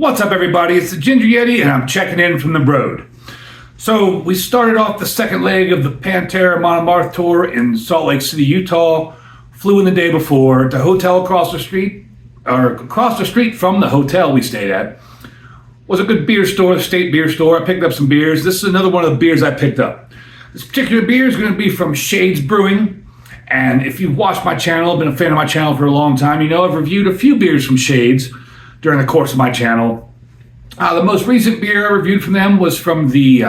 What's up, everybody? It's the Ginger Yeti, and I'm checking in from the road. So we started off the second leg of the Pantera Monomarth tour in Salt Lake City, Utah. Flew in the day before to a hotel across the street from the hotel we stayed at. Was a good beer store, the State Beer Store. I picked up some beers. This is another one of the beers I picked up. This particular beer is going to be from Shades Brewing. And if you've watched my channel, been a fan of my channel for a long time, you know I've reviewed a few beers from Shades during the course of my channel. The most recent beer I reviewed from them was from the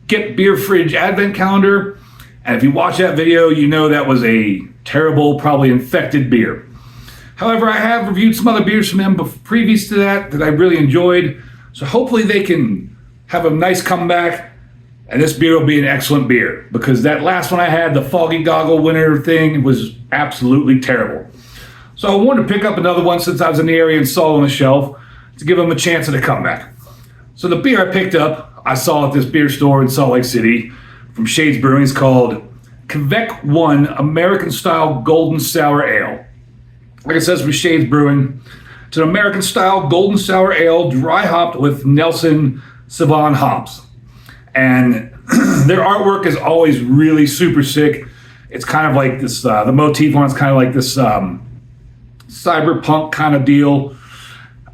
Get Beer Fridge Advent Calendar. And if you watch that video, you know that was a terrible, probably infected beer. However, I have reviewed some other beers from them previous to that I really enjoyed. So hopefully they can have a nice comeback. And this beer will be an excellent beer, because that last one I had, the Foggy Goggle winter thing, was absolutely terrible. So I wanted to pick up another one since I was in the area and saw it on the shelf to give them a chance at a comeback. So the beer I picked up, I saw at this beer store in Salt Lake City from Shades Brewing, is called Kveik 1 American Style Golden Sour Ale. Like it says from Shades Brewing, it's an American Style Golden Sour Ale dry hopped with Nelson Sauvin hops. And their artwork is always really super sick. It's kind of like this, the motif on it's kind of like this cyberpunk kind of deal.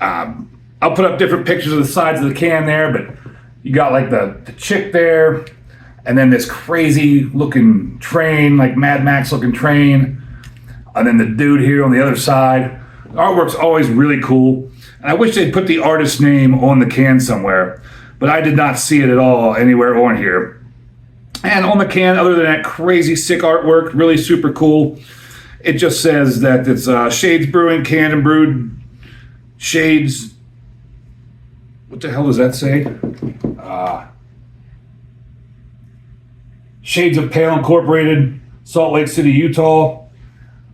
I'll put up different pictures of the sides of the can there, but you got like the chick there, and then this crazy looking train, like Mad Max looking train, and then the dude here on the other side. The artwork's always really cool, and I wish they'd put the artist's name on the can somewhere, but I did not see it at all anywhere on here. And on the can, other than that crazy sick artwork, really super cool, it just says that it's Shades Brewing, canned and brewed Shades. What the hell does that say? Shades of Pale Incorporated, Salt Lake City, Utah.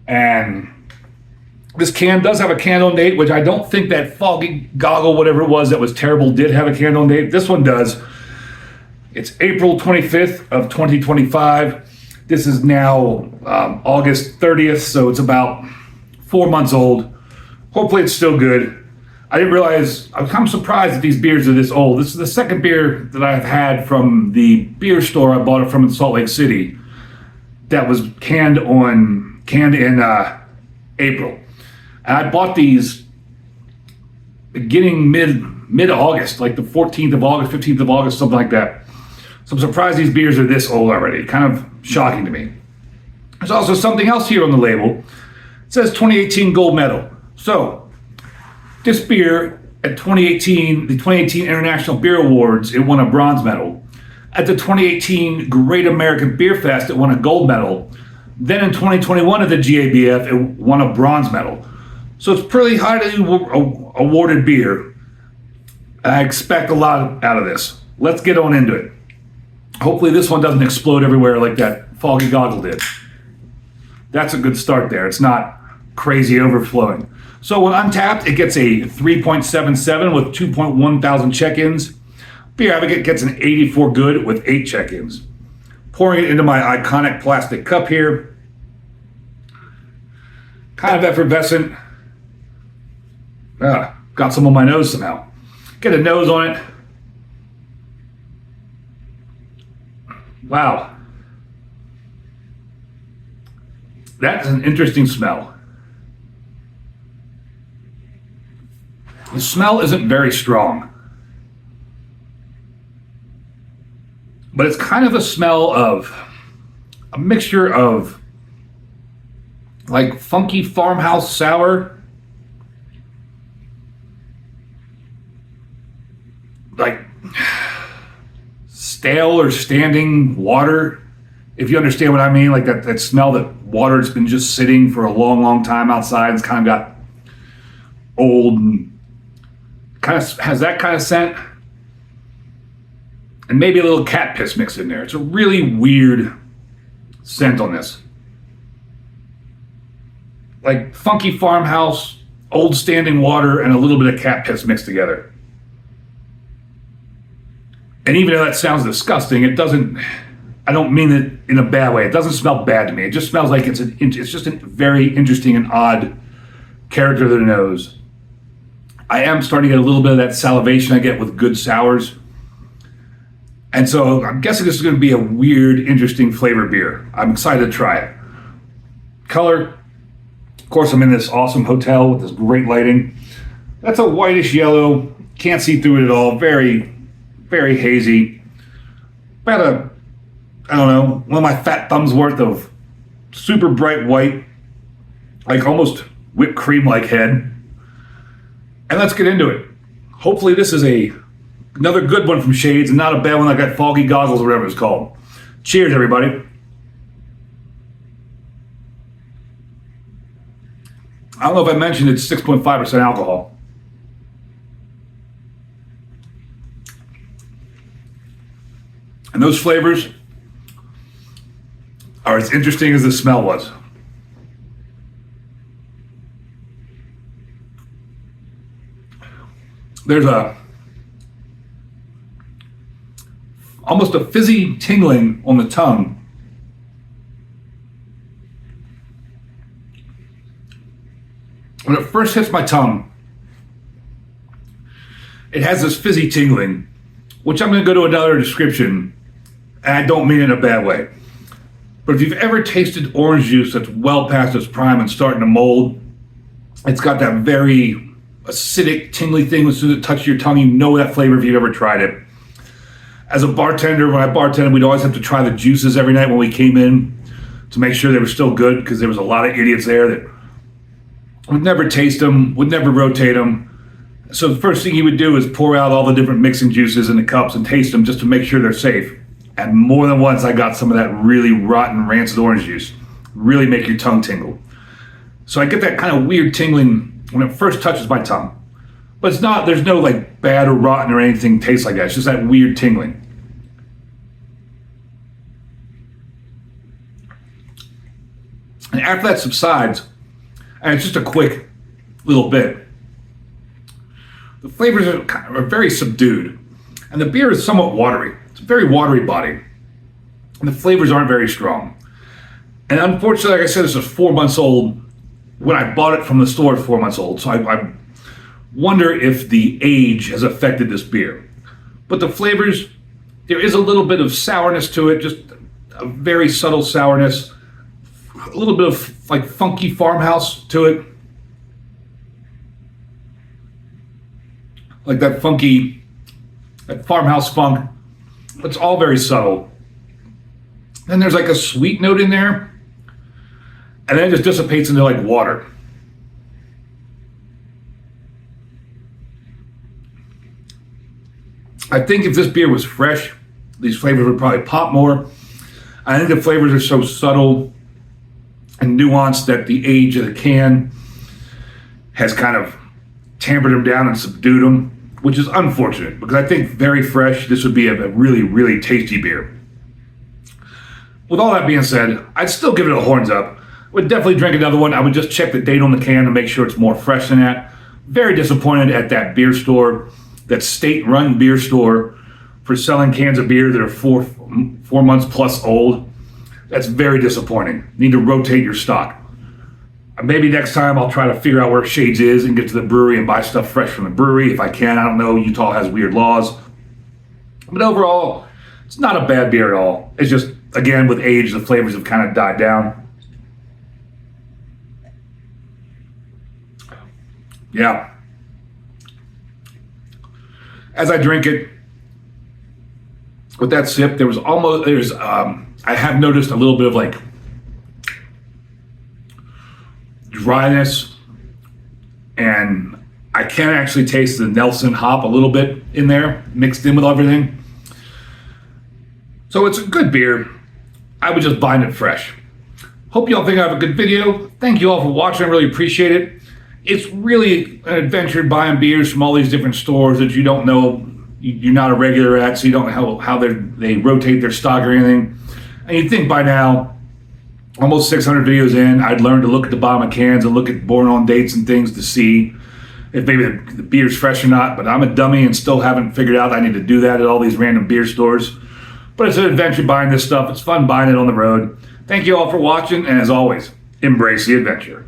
And this can does have a candle date, which I don't think that Foggy Goggle, whatever it was that was terrible, did have a candle date. This one does. It's April 25th of 2025. This is now August 30th, so it's about 4 months old. Hopefully it's still good. I didn't realize, I'm kind of surprised that these beers are this old. This is the second beer that I've had from the beer store I bought it from in Salt Lake City that was canned in April. And I bought these beginning mid-August, like the 14th of August, 15th of August, something like that. So I'm surprised these beers are this old already. Kind of shocking to me. There's also something else here on the label. It says 2018 gold medal. So this beer at the 2018 International Beer Awards, it won a bronze medal. At the 2018 Great American Beer Fest, it won a gold medal. Then in 2021 at the GABF, it won a bronze medal. So it's pretty highly awarded beer. I expect a lot out of this. Let's get on into it. Hopefully this one doesn't explode everywhere like that Foggy Goggle did. That's a good start there. It's not crazy overflowing. So when untapped, it gets a 3.77 with 2.1 thousand check-ins. Beer Advocate gets an 84 good with 8 check-ins. Pouring it into my iconic plastic cup here. Kind of effervescent. Got some on my nose somehow. Get a nose on it. Wow. That's an interesting smell. The smell isn't very strong, but it's kind of a smell of a mixture of like funky farmhouse sour, like stale or standing water, if you understand what I mean, like that smell that water has been just sitting for a long time outside. It's kind of got old and kind of has that kind of scent, and maybe a little cat piss mixed in there. It's a really weird scent on this, like funky farmhouse, old standing water, and a little bit of cat piss mixed together. And even though that sounds disgusting, it doesn't, I don't mean it in a bad way. It doesn't smell bad to me. It just smells like it's just a very interesting and odd character of the nose. I am starting to get a little bit of that salivation I get with good sours. And so I'm guessing this is going to be a weird, interesting flavor beer. I'm excited to try it. Color, of course, I'm in this awesome hotel with this great lighting. That's a whitish yellow. Can't see through it at all. Very, very hazy. About a, I don't know, one of my fat thumbs worth of super bright white, like almost whipped cream-like head. And let's get into it. Hopefully this is another good one from Shades and not a bad one like that Foggy Goggles or whatever it's called. Cheers, everybody. I don't know if I mentioned it's 6.5% alcohol. And those flavors are as interesting as the smell was. There's almost a fizzy tingling on the tongue. When it first hits my tongue, it has this fizzy tingling, which I'm going to go to another description, and I don't mean it in a bad way. But if you've ever tasted orange juice that's well past its prime and starting to mold, it's got that very acidic, tingly thing. As soon as it touches your tongue, you know that flavor if you've ever tried it. As a bartender, when I bartended, we'd always have to try the juices every night when we came in to make sure they were still good, because there was a lot of idiots there that would never taste them, would never rotate them. So the first thing you would do is pour out all the different mixing juices in the cups and taste them just to make sure they're safe. And more than once, I got some of that really rotten, rancid orange juice. Really make your tongue tingle. So I get that kind of weird tingling when it first touches my tongue. But it's not, there's no like bad or rotten or anything tastes like that. It's just that weird tingling. And after that subsides, and it's just a quick little bit, the flavors are very subdued. And the beer is somewhat watery. It's a very watery body. And the flavors aren't very strong. And unfortunately, like I said, this is 4 months old. When I bought it from the store, 4 months old. So I wonder if the age has affected this beer. But the flavors, there is a little bit of sourness to it, just a very subtle sourness. A little bit of like funky farmhouse to it. Like that funky, that farmhouse funk. It's all very subtle. Then there's like a sweet note in there. And then it just dissipates into like water. I think if this beer was fresh, these flavors would probably pop more. I think the flavors are so subtle and nuanced that the age of the can has kind of tampered them down and subdued them, which is unfortunate because I think very fresh, this would be a really, really tasty beer. With all that being said, I'd still give it a horns up. Would definitely drink another one. I would just check the date on the can to make sure it's more fresh than that. Very disappointed at that beer store, that state-run beer store, for selling cans of beer that are four months plus old. That's very disappointing. Need to rotate your stock. Maybe next time I'll try to figure out where Shades is and get to the brewery and buy stuff fresh from the brewery if I can. I don't know. Utah has weird laws. But overall, it's not a bad beer at all. It's just, again, with age, the flavors have kind of died down. Yeah. As I drink it, with that sip, I have noticed a little bit of like dryness, and I can actually taste the Nelson hop a little bit in there, mixed in with everything. So it's a good beer. I would just bind it fresh. Hope you all think I have a good video. Thank you all for watching. I really appreciate it. It's really an adventure buying beers from all these different stores that you don't know, you're not a regular at, so you don't know how they rotate their stock or anything. And you'd think by now, almost 600 videos in, I'd learn to look at the bottom of cans and look at born on dates and things to see if maybe the beer's fresh or not. But I'm a dummy and still haven't figured out I need to do that at all these random beer stores. But it's an adventure buying this stuff. It's fun buying it on the road. Thank you all for watching, and as always, embrace the adventure.